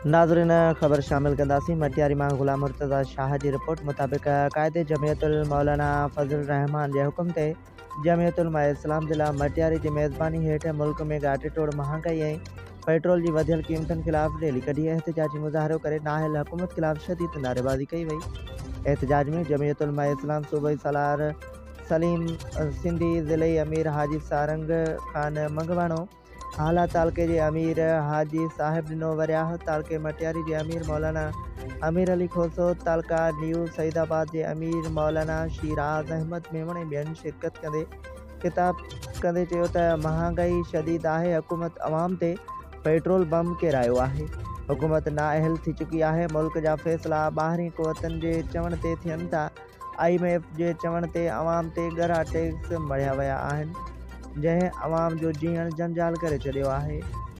नाज़रीन, ख़बर शामिल कंदासीं। मटियारी मां ग़ुलाम मुर्तज़ा शाह जी रिपोर्ट मुताबिक़ क़ाइदे जमियतुल मौलाना फ़ज़लुर रहमान जे हुकुम ते जमियतुल उलमा इस्लाम ज़िला मटियारी जी मेज़बानी हेठि मुल्क में घाटे तोड़ महांगाई ऐं पेट्रोल जी वधियल क़ीमतुनि ख़िलाफ़ रैली कढी एहतिजाजी मुज़ाहिरो करे नाअहल हुकूमत ख़िलाफ़ शदीद नारेबाज़ी कई वई। एहतिजाज में जमियतुल उलमा इस्लाम सूबाई सलार सलीम सिंधी, ज़िलई अमीर हाजी सारंग खान मंगवाणो, हाला तालके जे अमीर हाजी साहिब ॾिनो वरियाह, तालके मटियारी जे अमीर मौलाना अमीर अली खोसो, तालका न्यू सईदाबाद जे अमीर मौलाना शिराज अहमद मेमण ऐं ॿियनि शिरकत कंदे ख़िताब कंदे चयो त महांगाई शदीद आहे, हुकूमत अवाम ते पेट्रोल बम केरायो आहे। हुकूमत नाअहल थी चुकी आहे। मुल्क जा फ़ैसिला ॿाहिरीं क़ुवतनि जे चवण ते थियनि था। IMF जे चवण ते अवाम ते ॻरा टैक्स मढ़िया विया आहिनि, जंहिं अवाम जो जीअण जंजाल करे छॾियो आहे।